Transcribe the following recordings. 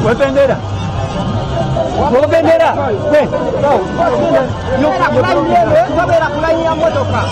We bendera. We bendera. We. Yokera kulaini yeye, kabera kulaini ya motoka.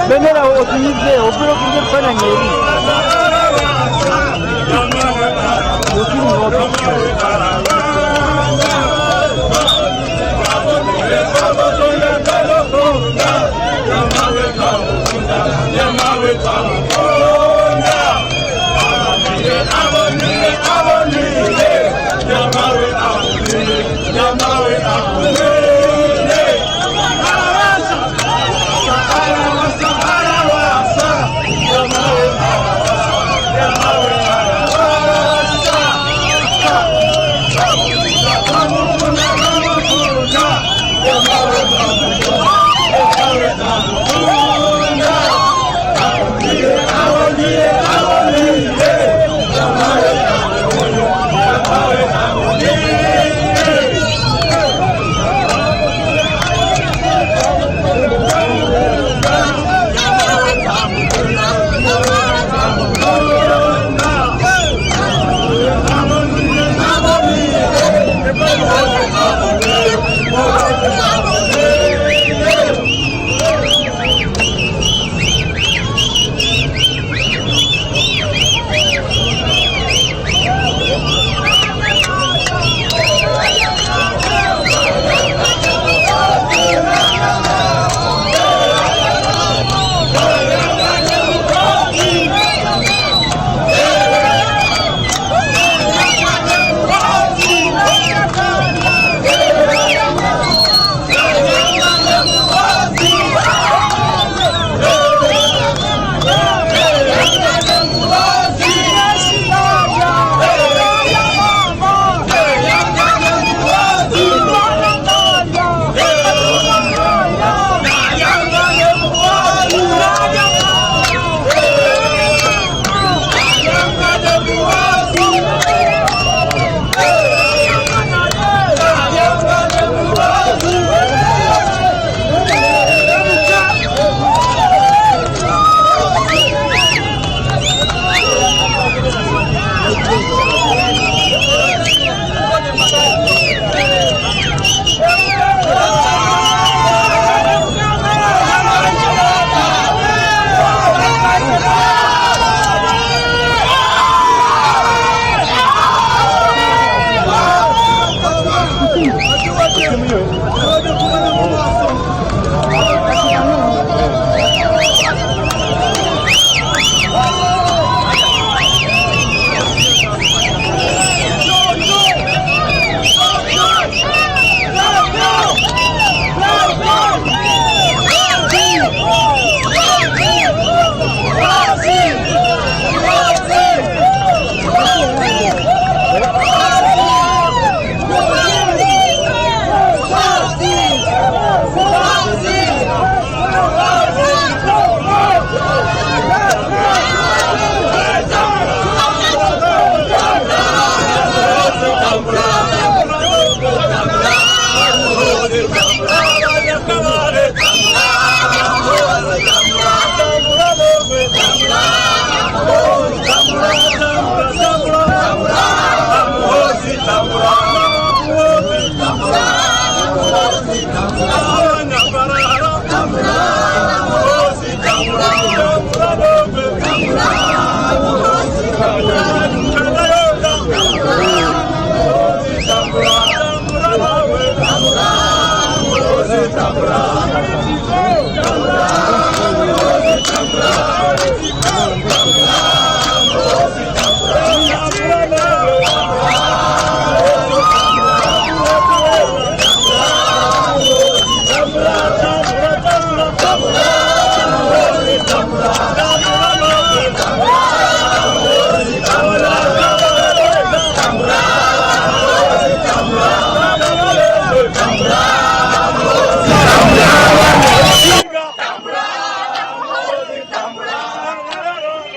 Bendera utilize opero kufanya ngeli.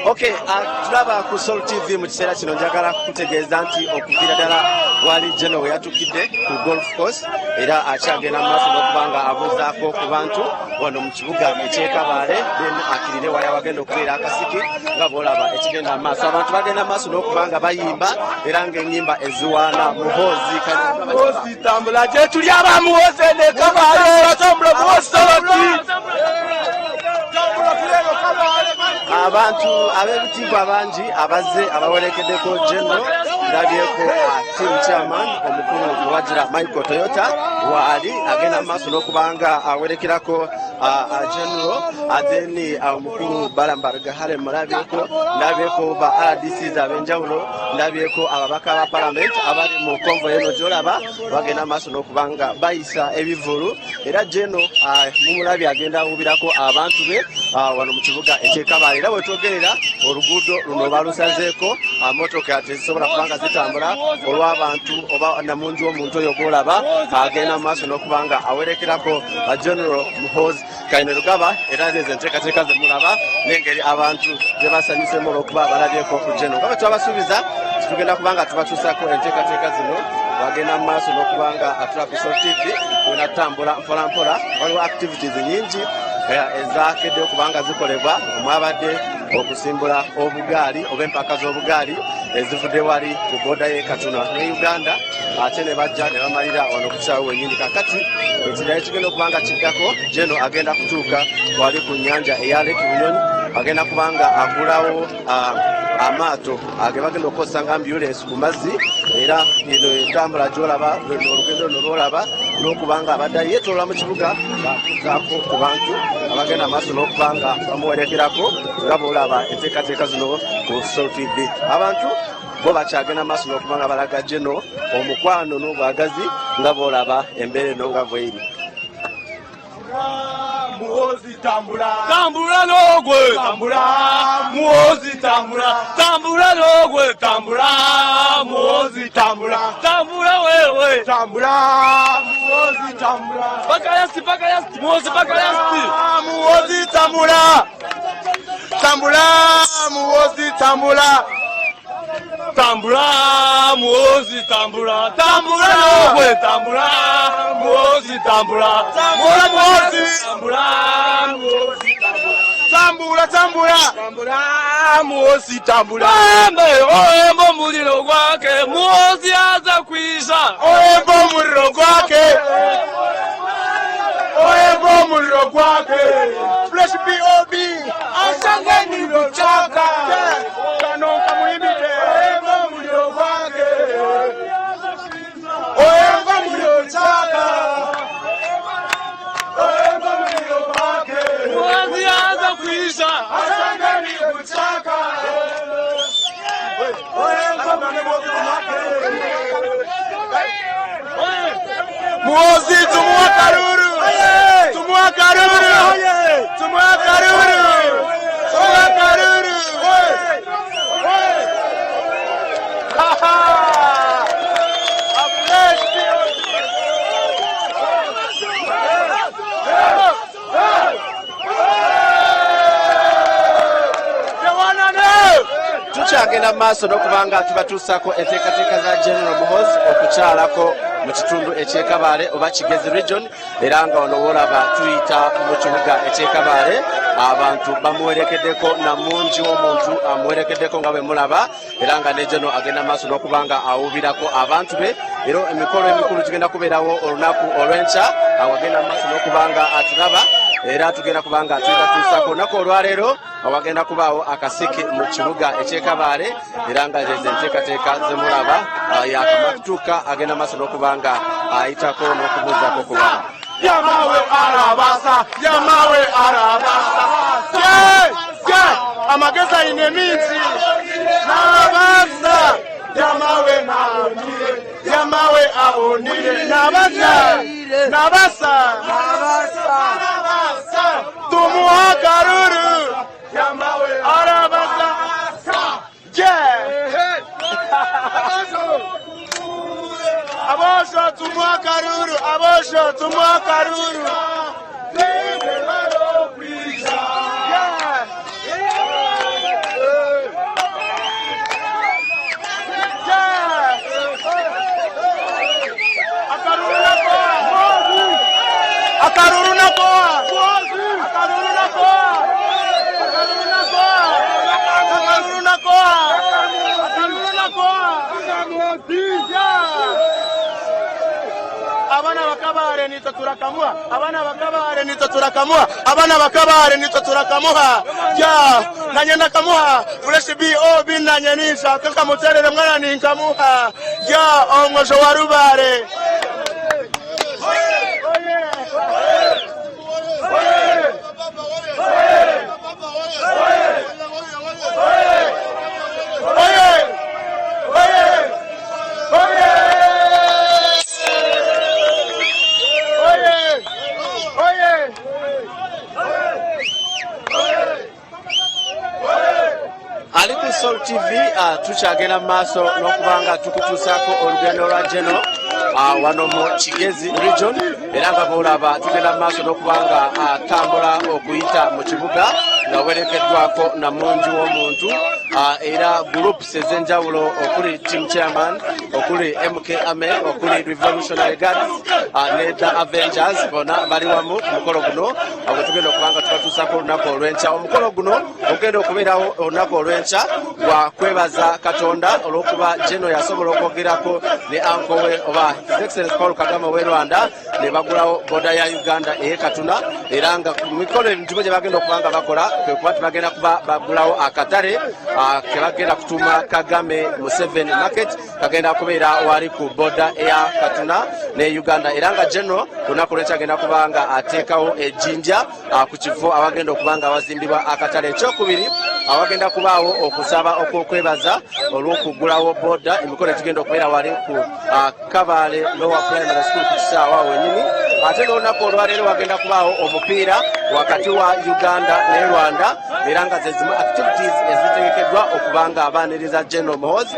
Okay, tulaba ku Soul TV mu kiseera kino njagala kutegeeza nti okuviira ddala wali General we yatukidde ku golf course era akyagenda mu maaso n'okubanga abuuzaako ku bantu wano mu kibuga eky'Ekabaale then akirire wali awagenda okubeera akasiki nga bw'olaba ekigenda mu maaso. Abantu bagenda mu maaso n'okubanga bayimba era ng'ennyimba eziwaana muhoozi muhoozi tambula gye tuli abamuhoozi n'Ekabaale tambula muhoozi abantu ab'ebitiibwa bangi abazze abawerekeddeko General ndabyeko team chairman omukulu Wagira Michael Toyota waali agenda mu maaso n'okubanga awerekerako General then omukulu Balambarga Hale mulabyeko ndabyeko ba RDCs ab'enjawulo ndabyeko ababaka ba parliament abali mu convoy eno gy'olaba bagenda mu maaso n'okubanga bayisa ebivulu era General mumulabye agenda awubirako abantu be wano mu kibuga eky'Ekabaale era bwetwogerera oluguudo luno balusazeeko motoka tezisobola kubanga zitambula olw'abantu oba namungi w'omuntu oyo gw'olaba agenda mu maaso n'okubanga awerekerako General Muhoozi Kainerugaba era zezo enteekateeka ze mulaba n'engeri abantu gye basanyusemu olw'okuba balabyeko ku General nga bwe twabasuubiza tugenda kubanga tubatuusako enteekateeka zino bagenda mu maaso n'okubanga atula ku Soul TV wena tutambula mpola mpola waliwo activities nyingi ezakedde okubanga zikolebwa omwabadde okusimbula obugaali oba empaka z'obugaali ezivudde wali ku booda y'e Katuna ne Uganda ate ne bajja ne bamalira wano ku kisaawe wennyini kakati ekirala ekigenda okubanga kiddako General agenda kutuuka wali ku nnyanja eya Lake Bunyonyi agenda kubanga agulawo amaato age bagenda okukozesa nga ambulance ku mazzi era eno entambula gy'olaba olugendo luno lw'olaba n'okubanga abadde yeetoola mu kibuga bakuzaako ku bantu abagenda maaso n'okubanga bamuwerekerako nga bw'olaba enteekateeka zino ku Soul TV. Abantu bo bakyagenda maaso n'okubanga balaga General omukwano n'obwagazi nga bw'olaba embeera eno nga bw'eri. Muhoozi tambula tambula n'ogwe tambula Muhoozi tambula tambula n'ogwe tambula Muhoozi tambula tambula wewe tambula Muhoozi tambula bakayasti Muhoozi bakayasti Muhoozi tambula tambula Muhoozi tambula tambula Muhoozi tambula tambula n'ogwe tambula Muhoozi tambula tambula Muhoozi tambula Muhoozi tambula tambula tambula Muhoozi tambula oyemba omuliro gwake Muhoozi aza kwisha oyemba omuliro gwake oyemba omuliro gwake Fresh POB asangeni luchaka kanonka muyimbite oyemba omuliro gwake oyemba omuliro Muhozi tumuha karuru. Tumuha karuru. Tumuha karuru. Tumuha karuru. Tukyagenda maaso n'okubanga tubatuusako enteekateeka za General Muhoozi okukyalako mu kitundu eky'Ekabaale oba Kigezi region, era nga ono wolaba tuyita mu kibuga eky'Ekabaale abantu bamuwerekeddeko namungi w'omuntu amuwerekeddeko nga bwe mulaba, era nga ne General agenda maaso n'okubanga awubirako abantu be. Era emikolo emikulu tugenda kubeerawo olunaku olw'enkya awagenda maaso n'okubanga atulaba, era tugenda kubanga tubatuusako olunaku olwaleero awagenda kubaawo akasiki mu kibuga eky'Ekabaale, era nga zeze enteekateeka ze mulaba yakamakutuuka agenda maaso n'okubanga ayitako n'okubuuzako ku bantu. Yamawe arabasa, Yamawe arabasa. Amageza ine minsi. Nabasa, Yamawe naonire, Yamawe aonire. Nabasa, Nabasa, Nabasa. Tumuha karuru, Yamawe arabasa. Abosho tumuha karuru, abosho tumuha karuru. Akaruru na boa. Akaruru na boa. Akaruru na boa. Akaruru na boa. Akaruru na boa. Abana bakabare nito turakamua. Abana bakabare nito turakamua. Abana bakabare nito turakamua. Ya, nanyenda kamuha. Fresh BOB nanyanisha kaka muterere mwana ninkamuha. Ya, omwojo warubare. Ali Soul TV tukyagenda mu maaso n'okubanga tukutuusaako olugendo lwa General wano mu Kigezi region, era nga boolaba tugenda mu maaso n'okubanga atambula okuyita mu kibuga nga werekeddwako namungi w'omuntu, era groups ez'enjawulo okuli team chairman, okuli MK Ame, okuli Revolutionary Guards ne the Avengers, bona bali wamu ku mukolo guno gwe tugenda okubanga tubatuusaako olunaku olw'enkya. Omukolo guno ogenda okubeerawo olunaku olw'enkya gwa kwebaza Katonda olw'okuba General yasobola okwogerako ne uncle we oba His Excellency Paul Kagame w'e Rwanda ne bagulawo boda ya Uganda ey'e Katuna, era nga ku mikolo ebintu gye bagenda okubanga bakola kwe kuba tebagenda kuba bagulawo akatale ke bagenda kutuuma Kagame Museveni Market, kagenda kubeera wali ku boda eya Katuna ne Uganda, era nga General lunaku lw'enkya agenda kubanga ateekawo ejjinja ku kifo awagenda okubanga awazimbibwa akatale. Ekyokubiri awagenda kubaawo okusaba okwokwebaza olw'okugulawo boda, emikolo egigenda okubeera wali ku Kabaale Lower Primary School ku kisaawa wennyini. Ate n'olunaku olwaleero wagenda kubaawo omupiira wakati wa Uganda ne Rwanda, era nga ze zimu activities ezitegekeddwa okubanga abaaniriza General Muhoozi.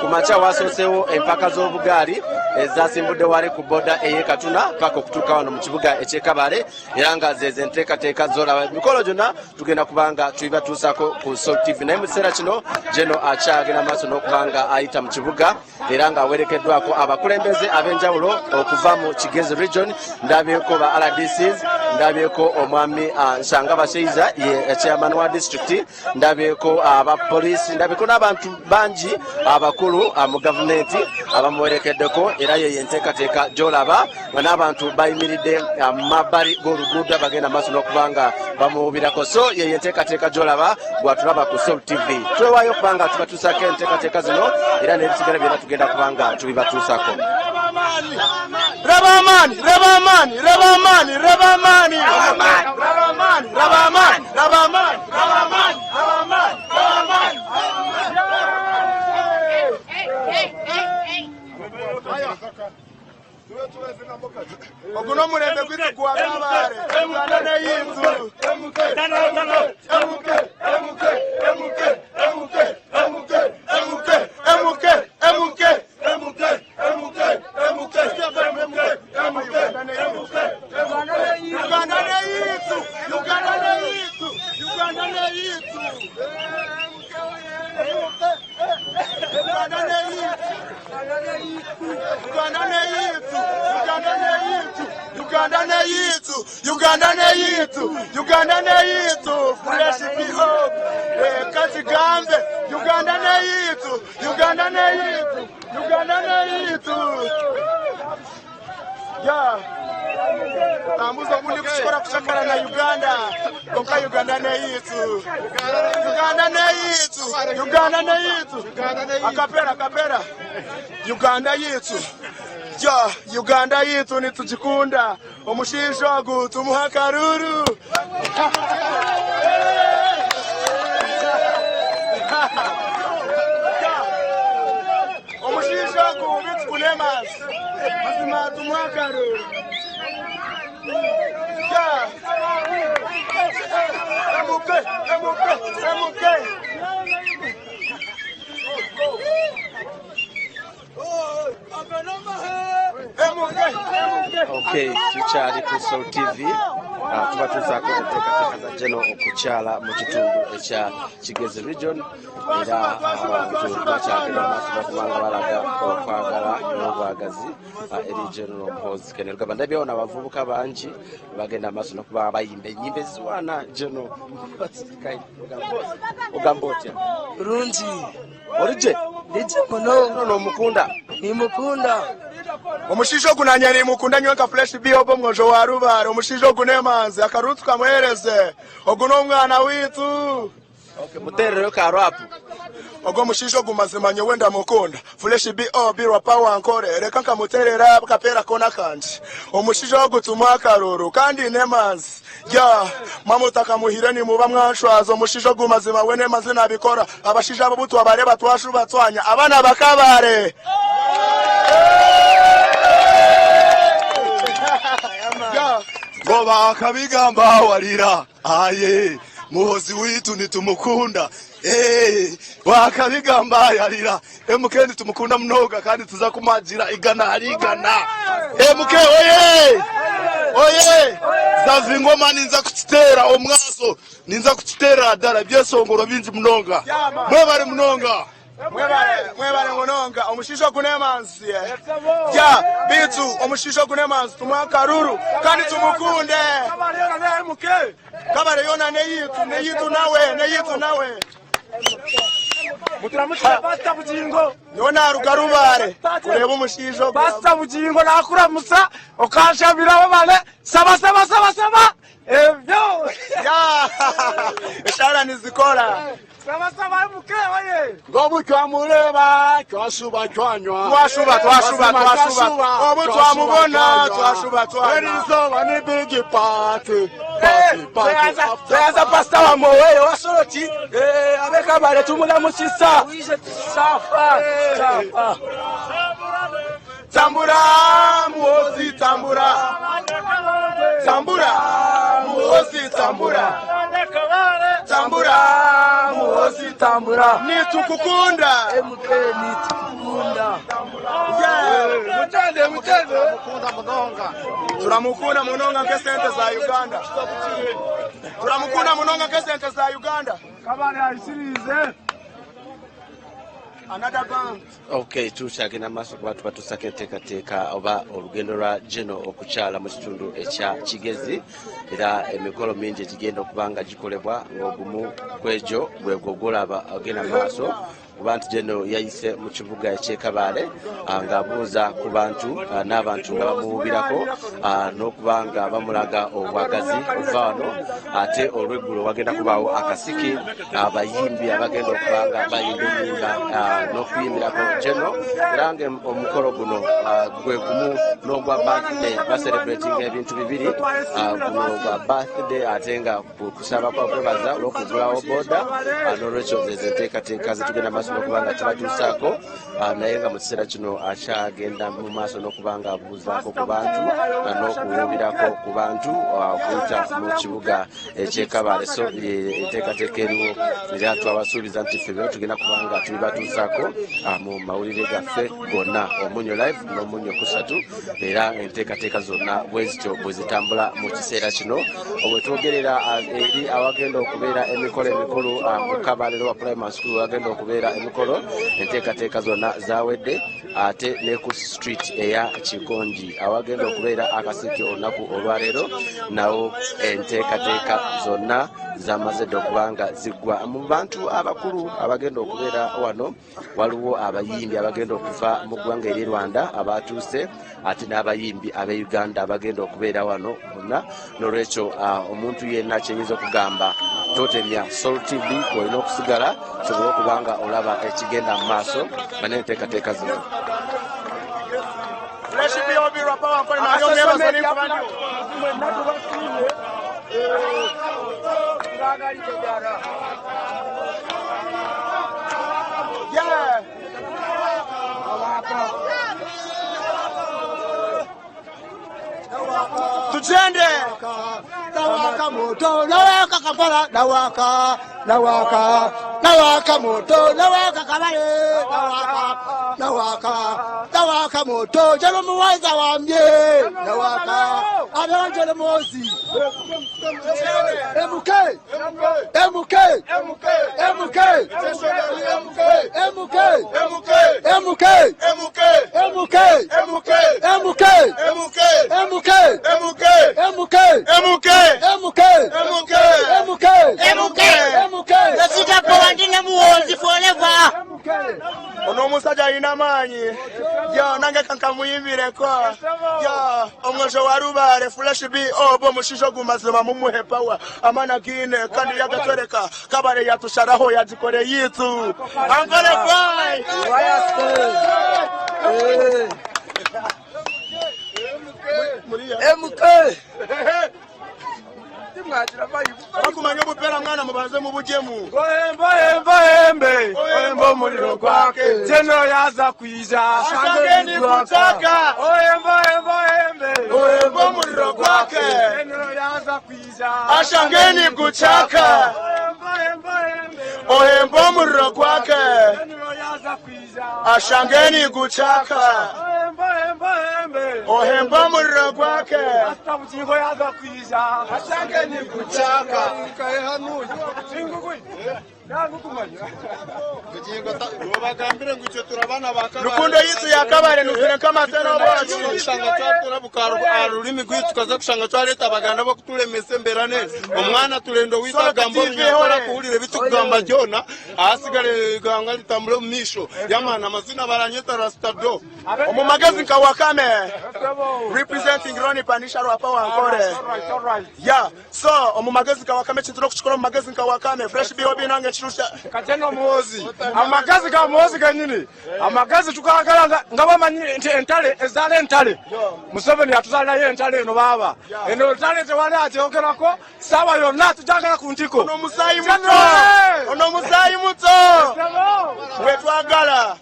Ku makya wasoosewo empaka z'obugaali ezasimbudde wali ku boda ey'e Katuna paka okutuuka wano mu kibuga eky'Ekabaale, era nga zeze enteekateeka z'olaba. Emikolo gyonna tugenda kubanga tubibatuusako ku Soul TV, naye mu kiseera kino General akyagenda maaso n'okubanga ayita mu kibuga, era nga awerekeddwako abakulembeze ab'enjawulo okuva mu Kigezi region. Ndabyeko ba RDCs, ndabyeko omwami Nshanga Baseiza ye chairman wa district, ndabyeko abapoliisi, ndabyeko n'abantu bangi abakulu mu gavumenti abamuwerekeddeko, era ye enteekateeka gy'olaba nga n'abantu bayimiridde mu mabbali g'oluguudo bagenda maaso n'okubanga bamuwubirako. So ye enteekateeka gy'olaba gwatulaba ku Soul TV. Twewaayo okubanga tubatuusako enteekateeka zino, era n'ebisigala byonna tugenda kubanga tubibatuusako. Rabamani, Rabamani, Rabamani, Rabamani, Rabamani, Rabamani, Rabamani, Rabamani, Rabamani, Rabamani, Rabamani. Oguno mulembe kwita kuwagabare Uganda neyinzu Uganda neyitu fresh PO Kazigambe Uganda neyitu ya Ambuza kundi kushikora kushakara na Uganda konka Uganda neyitu akapera Uganda yitu ya Uganda yitu nitujikunda omushisho gutumuha karuru omushisho gubitsi kunemas mazima tumuha karuru ya emuke Okay, tuchali ku Soul TV tuba tuzako katika za jeno okuchala mu kitundu ekya Kigezi region era abantu bachagera amaso kubanga balaga okwagala n'obwagazi regional host kenerwa bandabyo n'abavubuka banji bagenda amaso nokuba bayimbe nyimbe zwana jeno ugambotya Runji orije ndije muno no mukunda ni mukunda omushisho kunanyani mukunda nyoka fresh BO mwojo wa rubara omushisho kunemanzi akarutsu kamwereze oguno umwana witu okay muterero ka rap ogo mushisho gumazimanye wenda mukunda fresh BO birwa power ankore reka nkamuterera kapera kona kanje omushisho gutuma akaruru kandi nemanzi ya mamutaka muhireni muba mwanshwazo omushisho gumazima wene mazina bikora abashija babutu abareba twashu batwanya abana bakabare Goba akabigamba warira aye muhozi witu nitumukunda wakabigamba yarira emukendi tumukunda mnoga kandi tuza kumajira igana harigana emuke oye zavi ngoma ninza kutitera omwaso ninza kutitera dala byesongoro binji mnoga mwebare mnoga mwebare ngononga omushisho kunemanzi ya bitu omushisho kunemanzi tumwakaruru kandi tumukunde kabare yona neyitu nawe mutiramushira basta bujingo yona rugarubare kureba omushisho basta bujingo nakuramusa okashabira babale saba evyo ya eshara nizikora saba muke oye ngobu twamureba twashuba twanywa twashuba obu twamubona twashuba erizo ni big party Tuyaza pasta wa mowe wasoroti abeka bare tumula musisa safa tambura muozi tambura muozi tambura nitukukunda nitukukunda mutende turamukunda munonga nk'esente za Uganda kabane ayisirize another band. Okay, tushagina maso kwa watu batusaketeka oba olugendo lwa Geno okuchala mu kitundu ekya Kigezi era emikolo mingi gigenda okubanga gikolebwa ng'ogumu kwejo bwegogolaba agenda maso kubantu Geno yayise mu kibuga eky'Ekabale ng'abuuza ku bantu n'abantu nga bamuwubirako n'okubanga bamulaga obwagazi ovaano ate olweggulo wagenda kubaawo akasiki abayimbi abagenda okubanga bayimba ennyimba n'okuyimbirako Geno era nga omukolo guno gwe gumu n'ogwa birthday baselebrating ebintu bibiri guno gwa birthday ate nga kusaba kwa kwebaza olw'okugulawo boda n'olwekyo zezo enteekateeka zitugenda maaso asobola okuba nga kibatuusaako naye nga mu kiseera kino akyagenda mu maaso n'okuba nga abuuzaako ku bantu n'okuwulirako ku bantu okuyita mu kibuga eky'e Kabale. So enteekateeka eriwo era twabasuubiza nti ffe byo tugenda kuba nga tubibatuusaako mu mawulire gaffe gonna, Omunyo live n'Omunyo kusatu, era enteekateeka zonna bwe zityo bwe zitambula mu kiseera kino. Obwe twogerera eri awagenda okubeera emikolo emikulu mu Kabale wa primary school wagenda okubeera emikolo, enteekateeka zonna zawedde, ate ne ku street eya Kigonji awagenda okubeera akasiki olunaku olwaleero nawo enteekateeka zonna zamaze dde okuba nga ziggwa. Mu bantu abakulu abagenda okubeera wano waliwo abayimbi abagenda okuva mu ggwanga eri Rwanda abatuuse, ate n'abayimbi ab'e Uganda abagenda okubeera wano bonna. N'olwekyo omuntu yenna kyenyinza okugamba totemya Soul TV olina okusigala sobole okuba nga olaba ekigenda mu maaso banenteekateeka zino. Tujende Nawaka moto, nawaka Kampala, nawaka moto, nawaka Kabale, nawaka moto, jalo muwaza wambye, nawaka, abanje mozi. MK. Ono musajja alina amaanyi yo nange kankamuyimbireko yo omwojo wa Rubale Flash B obo mushisho gumazima mumuhe power amana gine kandi yagatwereka Kabale yatusharaho yagikore yitu angole fly MK bakumanya obupera mwana mubanze mu bujemu oyemba omuliro gwake jeno yaza kwiza ashangeni kutaka oyemba omuliro gwake jeno yaza kwiza ashangeni kuchaka oyemba omuliro gwake jeno yaza kwiza ashangeni kuchaka ohemba omuliro gwake atabukingo yaza kwiza ashangeni kuchaka kaehanu chingugui Rukundo yitu ya Kabale nufire kama tena bwacu kushanga twatura bukaro arurimi rwitu kaza kushanga twareta abaganda bo kutulemese mberane omwana tulendo wita gambo nyakora kuhurire bitugamba jona asigale ganga litambule misho yamana amazina baranyeta rastado omu magazine ka Wakame representing Ronnie Panisha Rwapa Wankore yeah so omu magazine ka Wakame chituro kuchikora mu magazine ka Wakame Fresh BOB nange chirusha kajeno muozi amagazi ga muozi ganyini amagazi tukagala ngabamanyi entale ezale entale Museveni atuzala ye entale eno baba eno entale tewali ateogerako sawa yonna tujagala ku ntiko ono musayi muto wetwagala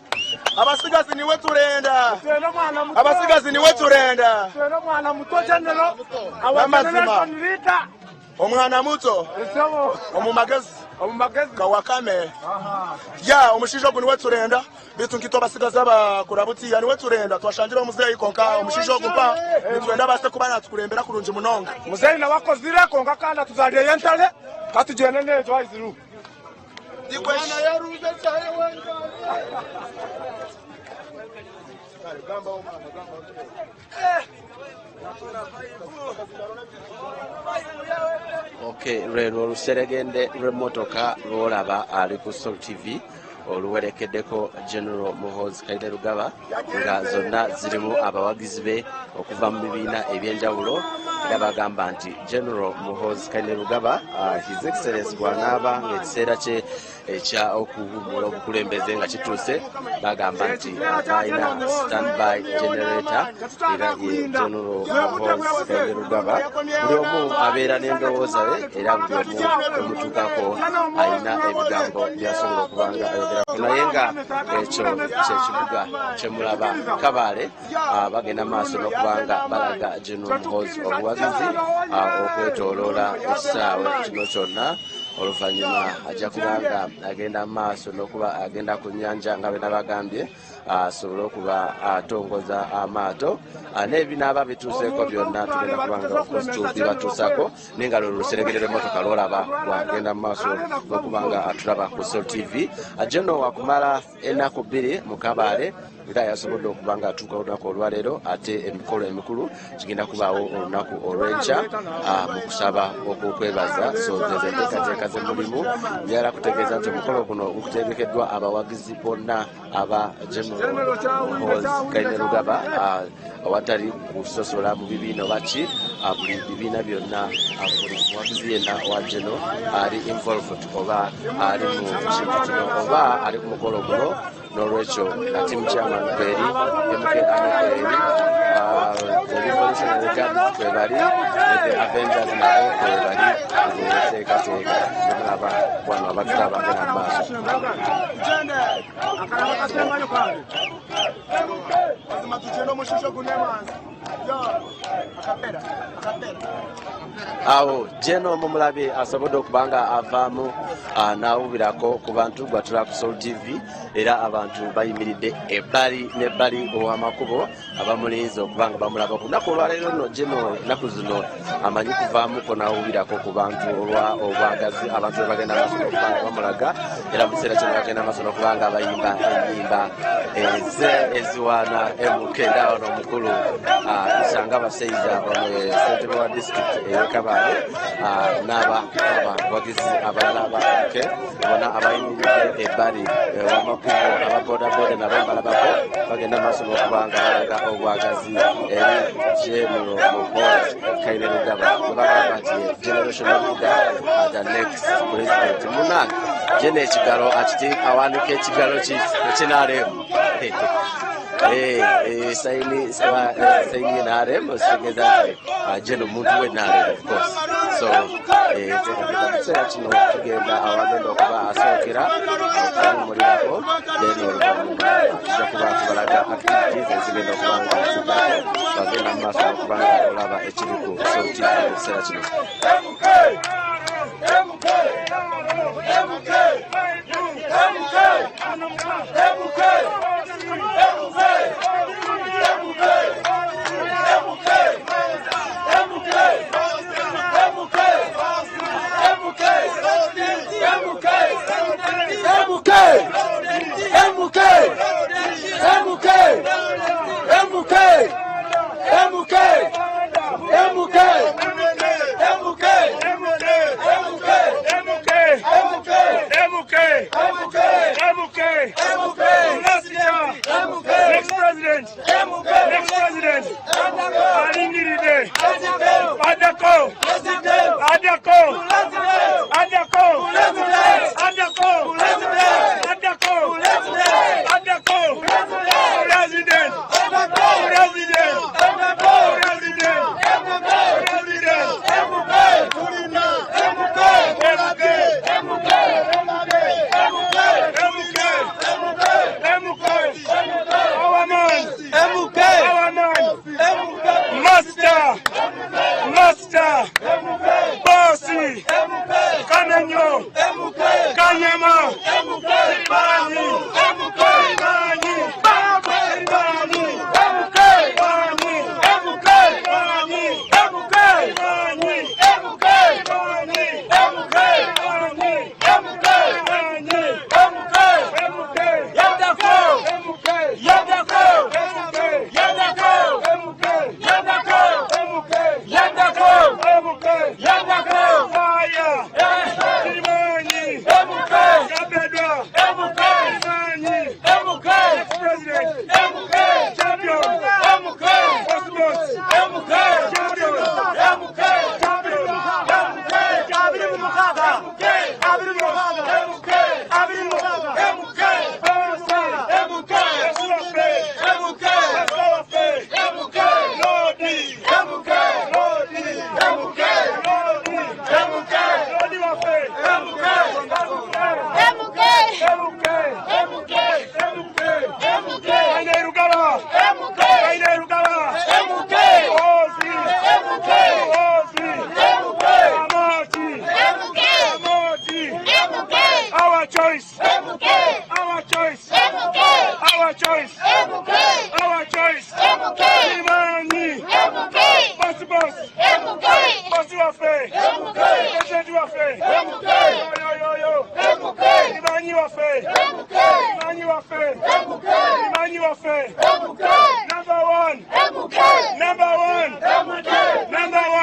abasigazi niwe turenda mwana muto jendero amazima omwana muto omumagezi ka Wakame ya omushisho guni weturenda bitu nkito basigazi abakurabuti yani weturenda twashangira omuzeyi konka omushisho gumpa bitwenda base kubana tukurembera kurunji munonga muzeyi na wakozire konka kanda tuzaliye yentale katujene nejo ayiziru dikwana yaruze cyaye wenga Okay, rero oluseregende lw'emmotoka lw'olaba ali ku Soul TV oluwerekeddeko General Muhoozi Kainerugaba nga zonna zirimu abawagizi be okuva mu bibiina ebyenjawulo bagamba nti General Muhoozi Kainerugaba His Excellency bw'anaaba ng'ekiseera kye ekya okuwummula obukulembeze nga kituuse bagamba nti alina standby generator era ye General Muhoozi Kainerugaba buli omu abeera n'endowooza ye era buli omu omutuukako alina ebigambo byasobola okubanga ayogerako naye nga ekyo kyekibuga kyemulaba Kabale bagenda maaso n'okubanga balaga General Muhoozi obuwagizi okwetooloola ekisaawe kino kyonna oluvannyuma ajja kubanga agenda maaso n'okuba agenda ku nnyanja nga bena bagambye asobole okuba atongoza amaato n'ebinaaba bituuseeko byonna tugenda kubanga bibatuusako naye nga lwe luseregerero emmotoka lwolaba bwagenda mu maaso n'okubanga atulaba ku Soul TV General wakumala ennaku 2 mu Kabale era yasobodde okuba nga atuuka olunaku olwaleero ate emikolo emikulu kigenda kubaawo olunaku olw'enkya mu kusaba okukwebaza so zezenteekateeka z'emulimu njagala kutegeeza nti omukolo guno gukutegekeddwa abawagizi bonna aba General Muhoozi Kainerugaba awatali kusosola mu bibiina baki buli bibiina byonna buli muwagizi yenna wa General ali involved oba ali mu kintu kino oba ali ku mukolo guno n'olwekyo na team chairman Beri MK Anekeri the Revolutionary Guard kwebali the Avengers nabo kwebali okuteekateeka nebalaba wano abatulaba bagenda mu maaso awo General Mumulabe asobodde okubanga avaamu n'awubirako ku bantu gwatula ku Soul TV era abantu bayimiridde ebbali n'ebbali ow'amakubo abamulinze okubanga bamulaba ku lunaku olwaleero nno General ennaku zino amanyi kuvaamuko n'awubirako ku bantu olwa obwagazi abantu be bagenda maaso n'okubanga bamulaga era mu kiseera kino bagenda maaso n'okubanga bayimba ennyimba eziwaana emukenda ono omukulu isanga abasaiza ssentebe wa disitulikiti ey'Ekabale n'abawagizi abalala bamuke bona abayimiridde ebbali w'amakubo ababodaboda nabo mbalabako bagenda maaso n'okubanga balaga obwagazi eri General Muhoozi Kainerugaba bagamba nti generational leader the next president munange je n'ekigalo akiti awanika ekigalo kinaalemu sayini NRM sigeza General muntu we NRM of course so tekakita kino tugenda awagenda okuba asookera okumulirako then tujja kuba tubalaga activities ezigenda okubanga bagenda mu maaso okubanga olaba ekiri ku Soul TV mu kiseera kino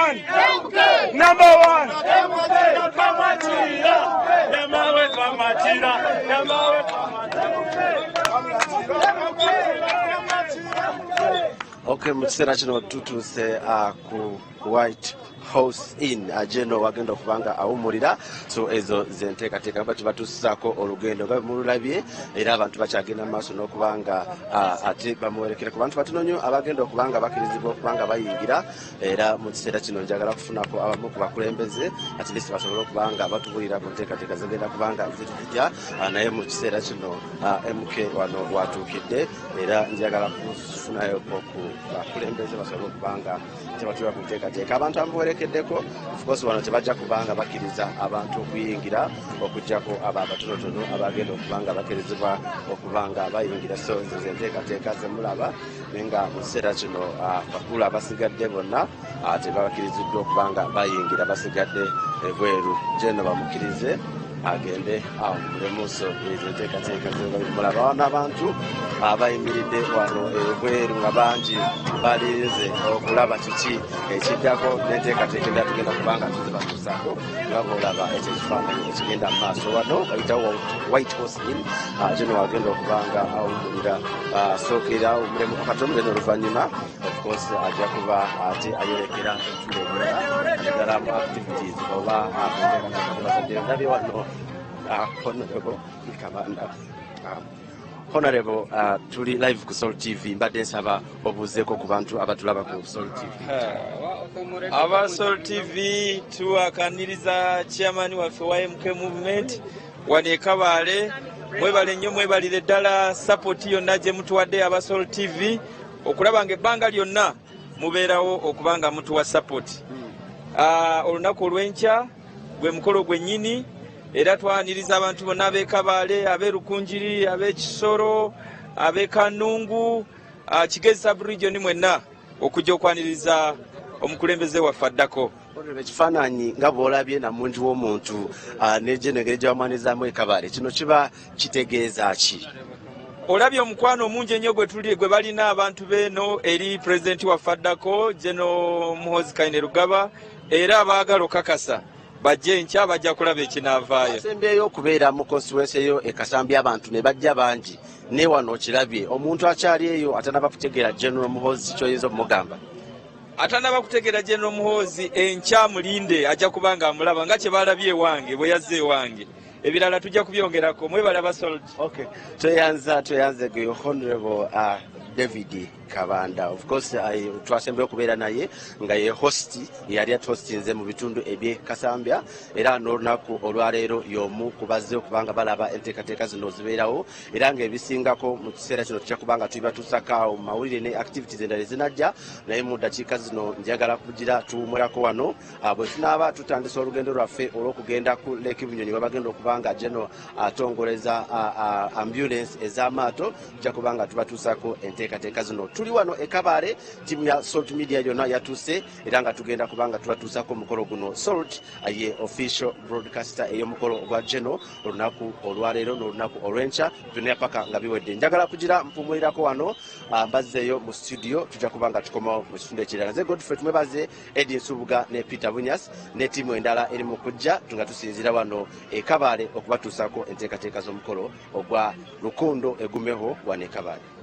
one. Number one. Okay, mu kiseera kino tutuuse ku White House Inn General wagenda okubanga awumulira, so ezo zenteekateeka bati batuusizaako olugendo nga mululabye, era abantu bakyagenda mu maaso n'okubanga ate bamuwerekere ku bantu batono nnyo abagenda okubanga bakkirizibwa okubanga bayingira, era mu kiseera kino njagala kufunako abamu ku bakulembeze at least basobole okubanga batubulira ku nteekateeka zigenda kubanga zitujja, naye mu kiseera kino MK wano watuukidde, era njagala kufunayo ku bakulembeze basobole okubanga tebatula ku nteekateeka abantu amuwerekeddeko. Of course wano tebajja kubanga bakkiriza abantu okuyingira okujjako abo abatonotono abagenda okubanga bakkirizibwa okubanga bayingira, so ezo zenteekateeka zemulaba naye nga mu kiseera kino bakulu abasigadde bonna tebabakkiriziddwa okubanga bayingira, basigadde ebweru jeno bamukkirize agende mulemuso ezenteekateeka zemulaba wano abantu abayimiridde wano ebweru nga bangi balinze okulaba kiki ekiddako n'enteekateeka endala tugenda kubanga tuzibatuusaako nga boolaba ekyo ekifaananyi ekigenda mu maaso wano bayitawo White House Inn General wagenda okubanga awummulira sookera omulemu katomule n'oluvannyuma of course ajja kuba ate ayerekera entulo endala naddala mu activities oba enteekateeka zebasaddeyo. Ndabye wano Honorable tuli live ku Soul TV, mbadde nsaba obuuzeeko ku bantu abatulaba ku Soul TV. Aba Soul TV tuwakaniriza chairman waffe wa MK Movement wane Kabale, mwebale nnyo mwebalire ddala support yonna gye mutuwadde aba Soul TV okulaba nga ebbanga lyonna mubeerawo okubanga mutuwa support. Olunaku olw'enkya gwe mukolo gwennyini, era twaniriza abantu bonna ab'e Kabale, ab'e Rukunjiri, ab'e Kisoro, ab'e Kanungu, Kigezi sub-region mwenna okujja okwaniriza omukulembeze waffe addako. Ekifaananyi nga bw'olabye namungi w'omuntu n'egyenegere gy'awamwanizaamu e Kabale, kino kiba kitegeeza ki? Olabye omukwano omungi ennyo gwe balina abantu beeno eri pulezidenti waffe addako General Muhoozi Kainerugaba, era abaagala okakasa bajje enkya bajja kulaba ekinaavaayo. Asembeyo okubeera mu constituency eyo e Kasambi abantu ne bajja bangi, ne wano okirabye omuntu akyali eyo atanaba kutegeera General Muhoozi ky'oyinza okumugamba? Atanaba kutegeera General Muhoozi enkya mulinde ajja kubanga amulaba nga kye balabye ewange bwe yazze ewange. Ebirala tujja kubyongerako. Mwebale abasoldi. Okay. Tweyanze ge Honorable David Kabanda. Of course twasembeyo okubeera naye nga ye host yali hostinze mu bitundu eby'e Kasambya, era n'olunaku olwaleero y'omu kubazze okubanga balaba enteekateeka zino zibeerawo, era ng'ebisingako mu kiseera kino tujja kubanga tubibatuusako mu mawulire ne activities endala zinajja, naye mu ddakiika zino njagala kugira tuwumulako wano bwe tunaaba tutandisa olugendo lwaffe olw'okugenda ku Lake Bunyonyi we bagenda okubanga General atongoleza ambulance ez'amaato, tujja kubanga tubatuusako enteekateeka zino. Tuli wano e Kabale, timu ya Salt Media yonna yatuuse, era nga tugenda kubanga tubatuusako omukolo guno. Salt ye official broadcaster ey'omukolo gwa General olunaku olwaleero n'olunaku olw'enkya byonna paka nga biwedde. Njagala kugira mpumulirako wano mbazzeeyo mu studio, tujja kubanga tukomawo mu kitundu ekirala. Nze Godfrey tumwebaze Eddie Nsubuga ne Peter Bunyas ne timu endala eri mu kujja nga tusinzira wano e Kabale okubatuusako enteekateeka z'omukolo ogwa Lukundo Egumeho wano e Kabale.